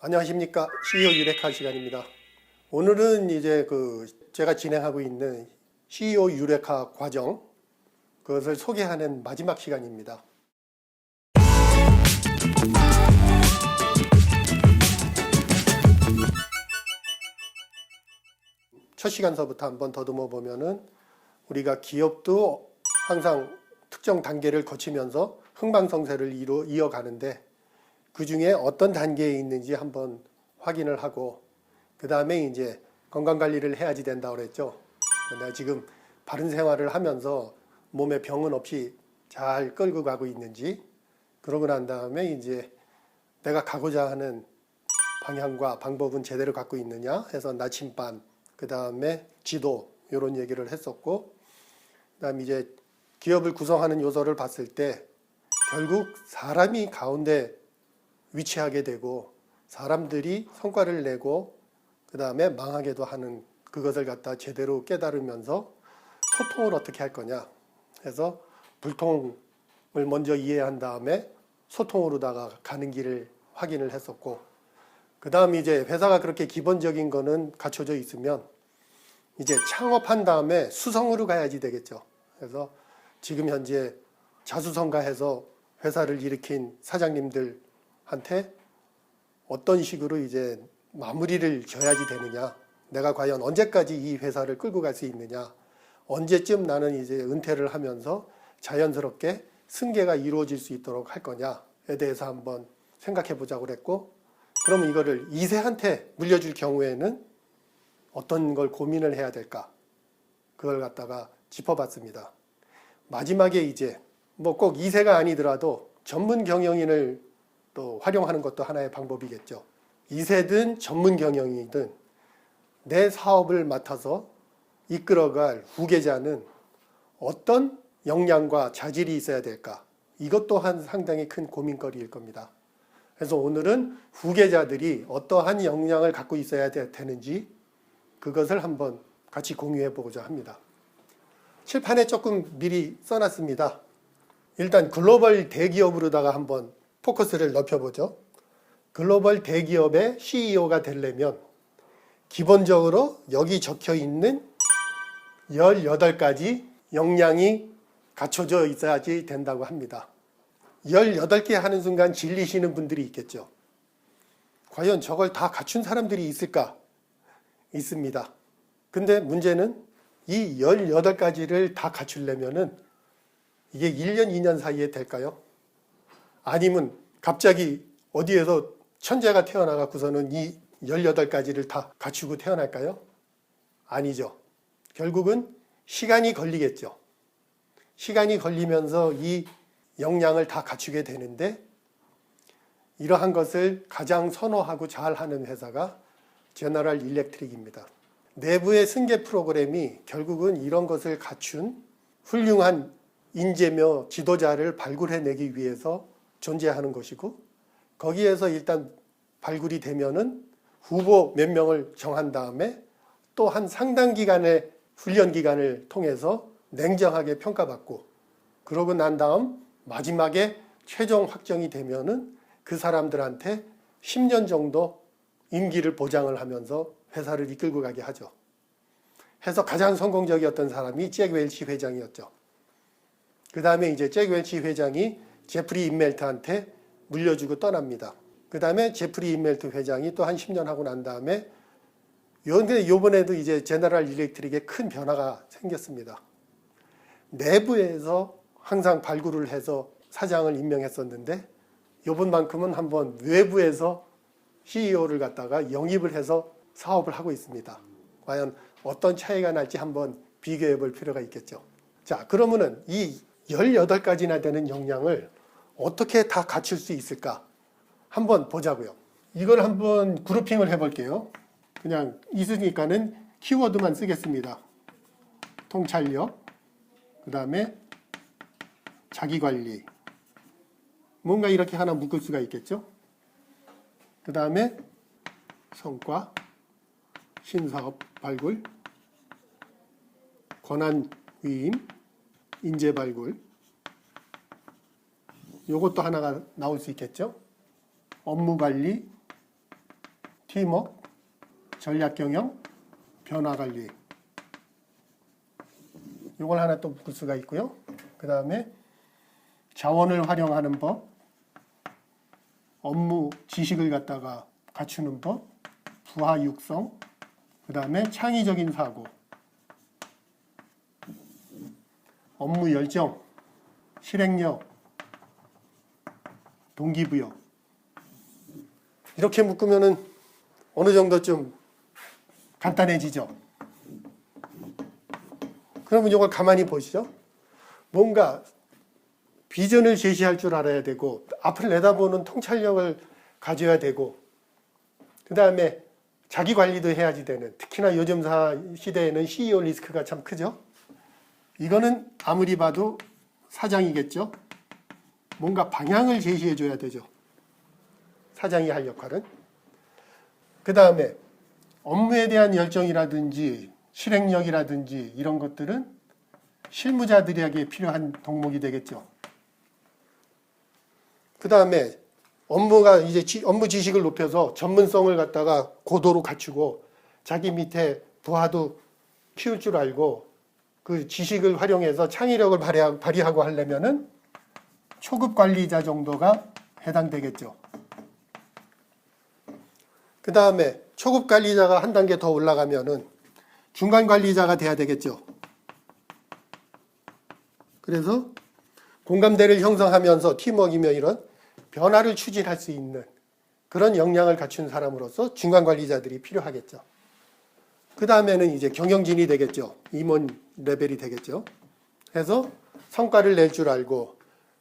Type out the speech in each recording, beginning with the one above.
안녕하십니까. CEO 유레카 시간입니다. 오늘은 이제 제가 진행하고 있는 CEO 유레카 과정, 그것을 소개하는 마지막 시간입니다. 첫 시간서부터 한번 더듬어 보면은 우리가 기업도 항상 특정 단계를 거치면서 흥망성쇠를 이어가는데 그 중에 어떤 단계에 있는지 한번 확인을 하고 그 다음에 이제 건강관리를 해야지 된다고 그랬죠. 내가 지금 바른 생활을 하면서 몸에 병은 없이 잘 끌고 가고 있는지, 그러고 난 다음에 이제 내가 가고자 하는 방향과 방법은 제대로 갖고 있느냐 해서 나침반, 그 다음에 지도, 이런 얘기를 했었고, 그 다음에 이제 기업을 구성하는 요소를 봤을 때 결국 사람이 가운데 위치하게 되고 사람들이 성과를 내고 그 다음에 망하게도 하는, 그것을 갖다 제대로 깨달으면서 소통을 어떻게 할 거냐 해서 불통을 먼저 이해한 다음에 소통으로다가 가는 길을 확인을 했었고, 그 다음 이제 회사가 그렇게 기본적인 거는 갖춰져 있으면 이제 창업한 다음에 수성으로 가야지 되겠죠. 그래서 지금 현재 자수성가해서 회사를 일으킨 사장님들한테 어떤 식으로 이제 마무리를 져야지 되느냐, 내가 과연 언제까지 이 회사를 끌고 갈 수 있느냐, 언제쯤 나는 이제 은퇴를 하면서 자연스럽게 승계가 이루어질 수 있도록 할 거냐에 대해서 한번 생각해 보자고 그랬고, 그러면 이거를 2세한테 물려줄 경우에는 어떤 걸 고민을 해야 될까, 그걸 갖다가 짚어봤습니다. 마지막에 이제 뭐 꼭 2세가 아니더라도 전문 경영인을 또 활용하는 것도 하나의 방법이겠죠. 2세든 전문 경영이든 내 사업을 맡아서 이끌어갈 후계자는 어떤 역량과 자질이 있어야 될까, 이것 또한 상당히 큰 고민거리일 겁니다. 그래서 오늘은 후계자들이 어떠한 역량을 갖고 있어야 되는지 그것을 한번 같이 공유해 보고자 합니다. 칠판에 조금 미리 써놨습니다. 일단 글로벌 대기업으로다가 한번 포커스를 넓혀보죠. 글로벌 대기업의 CEO가 되려면 기본적으로 여기 적혀 있는 18가지 역량이 갖춰져 있어야지 된다고 합니다. 18개 하는 순간 질리시는 분들이 있겠죠. 과연 저걸 다 갖춘 사람들이 있을까? 있습니다. 근데 문제는 이 18가지를 다 갖추려면은 이게 1년, 2년 사이에 될까요? 아니면 갑자기 어디에서 천재가 태어나갖고서는 이 18가지를 다 갖추고 태어날까요? 아니죠. 결국은 시간이 걸리겠죠. 시간이 걸리면서 이 역량을 다 갖추게 되는데, 이러한 것을 가장 선호하고 잘하는 회사가 제너럴 일렉트릭입니다. 내부의 승계 프로그램이 결국은 이런 것을 갖춘 훌륭한 인재며 지도자를 발굴해내기 위해서 존재하는 것이고, 거기에서 일단 발굴이 되면은 후보 몇 명을 정한 다음에 또 한 상당 기간의 훈련 기간을 통해서 냉정하게 평가받고, 그러고 난 다음 마지막에 최종 확정이 되면은 그 사람들한테 10년 정도 임기를 보장을 하면서 회사를 이끌고 가게 하죠. 해서 가장 성공적이었던 사람이 잭 웰치 회장이었죠. 그 다음에 이제 잭 웰치 회장이 제프리 인멜트한테 물려주고 떠납니다. 그 다음에 제프리 인멜트 회장이 또 한 10년 하고 난 다음에, 그런데 이번에도 이제 제너럴 일렉트릭에 큰 변화가 생겼습니다. 내부에서 항상 발굴을 해서 사장을 임명했었는데, 이번만큼은 한번 외부에서 CEO를 갖다가 영입을 해서 사업을 하고 있습니다. 과연 어떤 차이가 날지 한번 비교해 볼 필요가 있겠죠. 자, 그러면은 이 18가지나 되는 역량을 어떻게 다 갖출 수 있을까? 한번 보자고요. 이걸 한번 그룹핑을 해볼게요. 그냥 있으니까는 키워드만 쓰겠습니다. 통찰력, 그 다음에 자기관리, 뭔가 이렇게 하나 묶을 수가 있겠죠. 그 다음에 성과, 신사업 발굴, 권한 위임, 인재 발굴, 요것도 하나가 나올 수 있겠죠. 업무 관리, 팀워크, 전략경영, 변화관리. 이걸 하나 또 묶을 수가 있고요. 그 다음에 자원을 활용하는 법, 업무 지식을 갖다가 갖추는 법, 부하 육성, 그 다음에 창의적인 사고, 업무 열정, 실행력, 동기부여. 이렇게 묶으면은 어느 정도 좀 간단해지죠. 그러면 이걸 가만히 보시죠. 뭔가 비전을 제시할 줄 알아야 되고, 앞을 내다보는 통찰력을 가져야 되고, 그 다음에 자기 관리도 해야지 되는, 특히나 요즘 시대에는 CEO 리스크가 참 크죠. 이거는 아무리 봐도 사장이겠죠. 뭔가 방향을 제시해 줘야 되죠. 사장이 할 역할은. 그 다음에 업무에 대한 열정이라든지 실행력이라든지 이런 것들은 실무자들에게 필요한 덕목이 되겠죠. 그 다음에 업무가 이제 업무 지식을 높여서 전문성을 갖다가 고도로 갖추고 자기 밑에 부하도 키울 줄 알고 그 지식을 활용해서 창의력을 발휘하고 하려면은 초급 관리자 정도가 해당되겠죠. 그 다음에 초급 관리자가 한 단계 더 올라가면은 중간 관리자가 돼야 되겠죠. 그래서 공감대를 형성하면서 팀워크이며 이런 변화를 추진할 수 있는 그런 역량을 갖춘 사람으로서 중간 관리자들이 필요하겠죠. 그 다음에는 이제 경영진이 되겠죠. 임원 레벨이 되겠죠. 해서 성과를 낼 줄 알고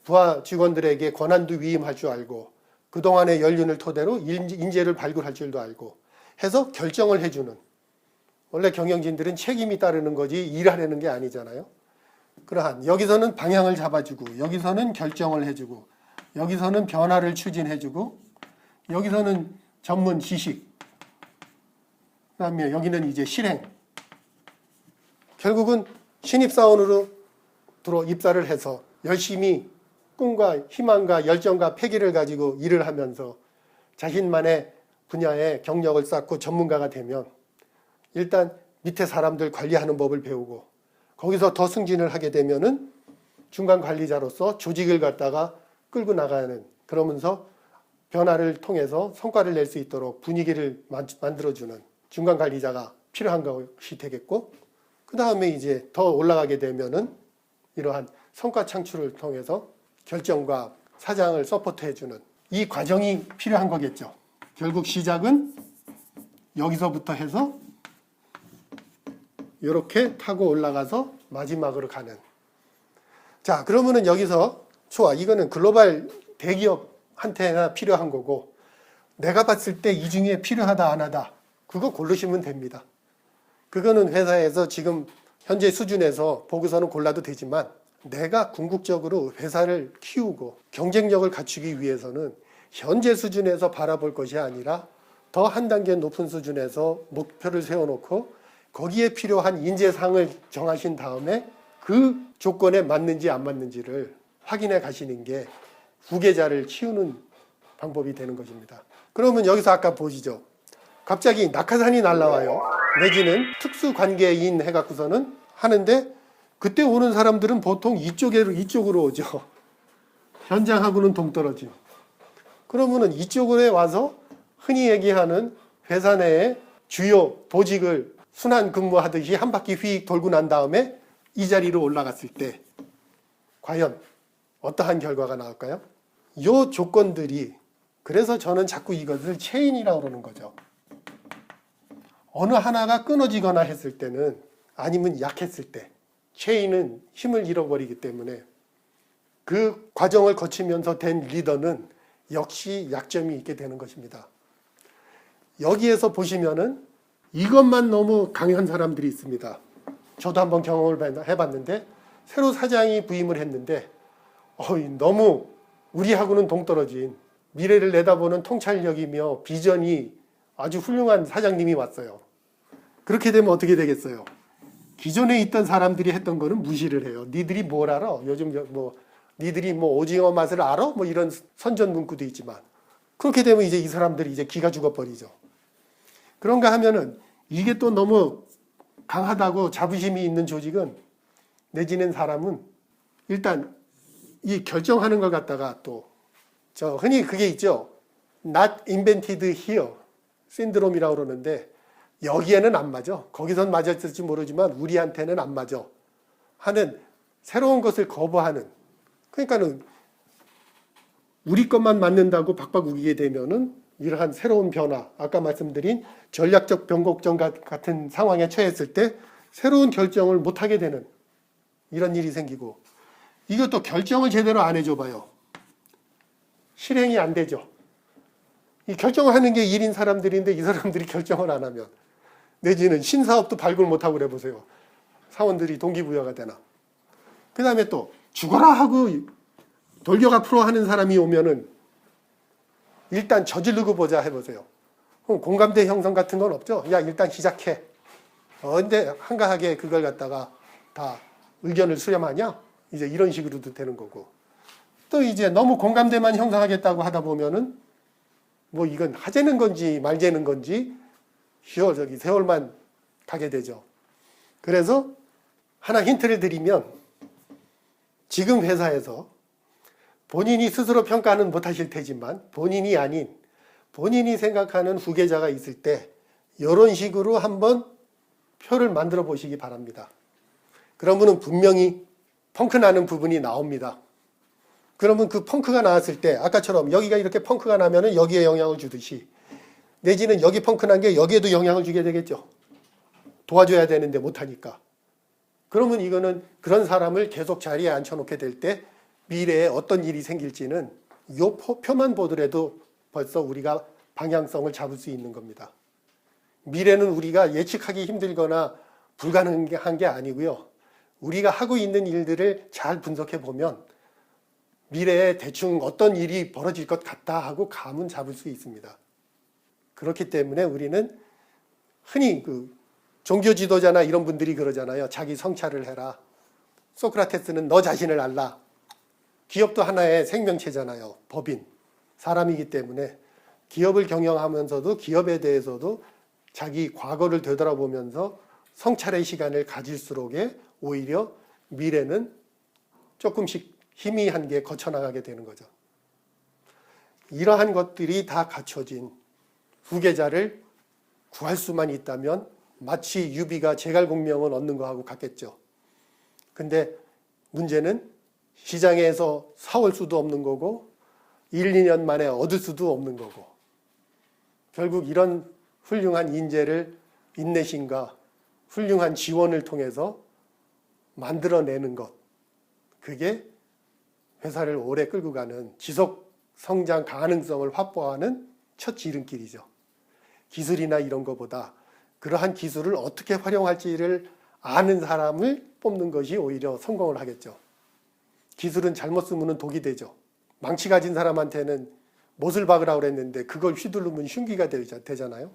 부하 직원들에게 권한도 위임할 줄 알고 그동안의 연륜을 토대로 인재를 발굴할 줄도 알고 해서 결정을 해주는, 원래 경영진들은 책임이 따르는 거지 일하려는 게 아니잖아요. 그러한 여기서는 방향을 잡아주고 여기서는 결정을 해주고 여기서는 변화를 추진해주고 여기서는 전문 지식, 그다음에 여기는 이제 실행. 결국은 신입사원으로 입사를 해서 열심히 꿈과 희망과 열정과 패기를 가지고 일을 하면서 자신만의 분야의 경력을 쌓고 전문가가 되면 일단 밑에 사람들 관리하는 법을 배우고 거기서 더 승진을 하게 되면은 중간 관리자로서 조직을 갖다가 끌고 나가는, 그러면서 변화를 통해서 성과를 낼 수 있도록 분위기를 만들어주는 중간 관리자가 필요한 것이 되겠고, 그 다음에 이제 더 올라가게 되면은 이러한 성과 창출을 통해서 결정과 사장을 서포트해주는 이 과정이 필요한 거겠죠. 결국 시작은 여기서부터 해서 이렇게 타고 올라가서 마지막으로 가는. 자, 그러면은 여기서 좋아, 이거는 글로벌 대기업한테나 필요한 거고 내가 봤을 때 이 중에 필요하다 안 하다 그거 고르시면 됩니다. 그거는 회사에서 지금 현재 수준에서 보고서는 골라도 되지만 내가 궁극적으로 회사를 키우고 경쟁력을 갖추기 위해서는 현재 수준에서 바라볼 것이 아니라 더 한 단계 높은 수준에서 목표를 세워놓고 거기에 필요한 인재상을 정하신 다음에 그 조건에 맞는지 안 맞는지를 확인해 가시는 게 후계자를 키우는 방법이 되는 것입니다. 그러면 여기서 아까 보시죠. 갑자기 낙하산이 날라와요. 내지는 특수관계인 해갖고서는 하는데 그때 오는 사람들은 보통 이쪽으로 오죠. 현장하고는 동떨어짐. 그러면은 이쪽으로 와서 흔히 얘기하는 회사 내에 주요 보직을 순환 근무하듯이 한 바퀴 휙 돌고 난 다음에 이 자리로 올라갔을 때 과연 어떠한 결과가 나올까요? 이 조건들이, 그래서 저는 자꾸 이것을 체인이라고 그러는 거죠. 어느 하나가 끊어지거나 했을 때는, 아니면 약했을 때 체인은 힘을 잃어버리기 때문에 그 과정을 거치면서 된 리더는 역시 약점이 있게 되는 것입니다. 여기에서 보시면은 이것만 너무 강한 사람들이 있습니다. 저도 한번 경험을 해봤는데 새로 사장이 부임을 했는데 너무 우리하고는 동떨어진 미래를 내다보는 통찰력이며 비전이 아주 훌륭한 사장님이 왔어요. 그렇게 되면 어떻게 되겠어요? 기존에 있던 사람들이 했던 거는 무시를 해요. 니들이 뭘 알아? 요즘 니들이 오징어 맛을 알아? 이런 선전 문구도 있지만, 그렇게 되면 이제 이 사람들이 이제 기가 죽어버리죠. 그런가 하면은 이게 또 너무 강하다고 자부심이 있는 조직은 내지는 사람은 일단 이 결정하는 걸 갖다가 또 흔히 그게 있죠. Not invented here 신드롬이라고 그러는데 여기에는 안 맞아. 거기선 맞았을지 모르지만 우리한테는 안 맞아. 하는 새로운 것을 거부하는. 그러니까는 우리 것만 맞는다고 박박 우기게 되면은 이러한 새로운 변화, 아까 말씀드린 전략적 변곡점 같은 상황에 처했을 때 새로운 결정을 못하게 되는 이런 일이 생기고, 이것도 결정을 제대로 안 해줘 봐요. 실행이 안 되죠. 이 결정을 하는 게 일인 사람들인데 이 사람들이 결정을 안 하면, 내지는 신사업도 발굴 못하고 그래 보세요. 사원들이 동기부여가 되나. 그 다음에 또 죽어라 하고 돌격 앞으로 하는 사람이 오면은 일단 저지르고 보자 해보세요. 그럼 공감대 형성 같은 건 없죠. 야, 일단 시작해. 근데 한가하게 그걸 갖다가 다 의견을 수렴하냐? 이제 이런 식으로도 되는 거고. 또 이제 너무 공감대만 형성하겠다고 하다 보면은 뭐 이건 하자는 건지 말자는 건지 세월만 가게 되죠. 그래서 하나 힌트를 드리면, 지금 회사에서 본인이 스스로 평가는 못하실 테지만 본인이 아닌 본인이 생각하는 후계자가 있을 때 이런 식으로 한번 표를 만들어 보시기 바랍니다. 그러면 분명히 펑크 나는 부분이 나옵니다. 그러면 그 펑크가 나왔을 때 아까처럼 여기가 이렇게 펑크가 나면은 여기에 영향을 주듯이, 내지는 여기 펑크 난 게 여기에도 영향을 주게 되겠죠. 도와줘야 되는데 못하니까. 그러면 이거는 그런 사람을 계속 자리에 앉혀놓게 될 때 미래에 어떤 일이 생길지는 이 표만 보더라도 벌써 우리가 방향성을 잡을 수 있는 겁니다. 미래는 우리가 예측하기 힘들거나 불가능한 게 아니고요. 우리가 하고 있는 일들을 잘 분석해 보면 미래에 대충 어떤 일이 벌어질 것 같다 하고 감은 잡을 수 있습니다. 그렇기 때문에 우리는 흔히 종교 지도자나 이런 분들이 그러잖아요. 자기 성찰을 해라. 소크라테스는 너 자신을 알라. 기업도 하나의 생명체잖아요. 법인, 사람이기 때문에 기업을 경영하면서도 기업에 대해서도 자기 과거를 되돌아보면서 성찰의 시간을 가질수록에 오히려 미래는 조금씩 희미한 게 거쳐나가게 되는 거죠. 이러한 것들이 다 갖춰진 후계자를 구할 수만 있다면 마치 유비가 제갈공명을 얻는 거하고 같겠죠. 근데 문제는 시장에서 사올 수도 없는 거고 1, 2년 만에 얻을 수도 없는 거고, 결국 이런 훌륭한 인재를 인내심과 훌륭한 지원을 통해서 만들어내는 것, 그게 회사를 오래 끌고 가는 지속 성장 가능성을 확보하는 첫 지름길이죠. 기술이나 이런 것보다 그러한 기술을 어떻게 활용할지를 아는 사람을 뽑는 것이 오히려 성공을 하겠죠. 기술은 잘못 쓰면 독이 되죠. 망치 가진 사람한테는 못을 박으라고 그랬는데 그걸 휘두르면 흉기가 되잖아요.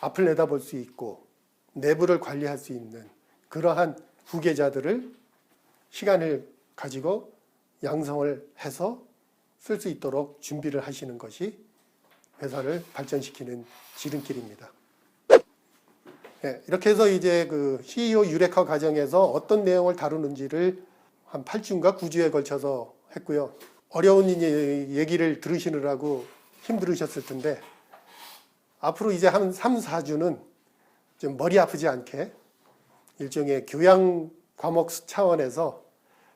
앞을 내다볼 수 있고 내부를 관리할 수 있는 그러한 후계자들을 시간을 가지고 양성을 해서 쓸 수 있도록 준비를 하시는 것이 회사를 발전시키는 지름길입니다. 네, 이렇게 해서 이제 그 CEO 유레카 과정에서 어떤 내용을 다루는지를 한 8주인가 9주에 걸쳐서 했고요. 어려운 얘기를 들으시느라고 힘들으셨을 텐데 앞으로 이제 한 3, 4주는 좀 머리 아프지 않게 일종의 교양 과목 차원에서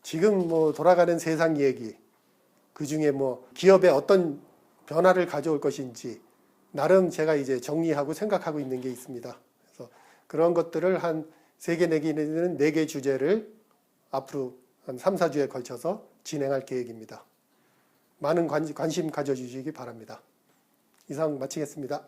지금 뭐 돌아가는 세상 얘기, 그 중에 뭐 기업에 어떤 변화를 가져올 것인지 나름 제가 이제 정리하고 생각하고 있는 게 있습니다. 그래서 그런 것들을 한 3개 내지는 4개 주제를 앞으로 한 3, 4주에 걸쳐서 진행할 계획입니다. 많은 관심 가져주시기 바랍니다. 이상 마치겠습니다.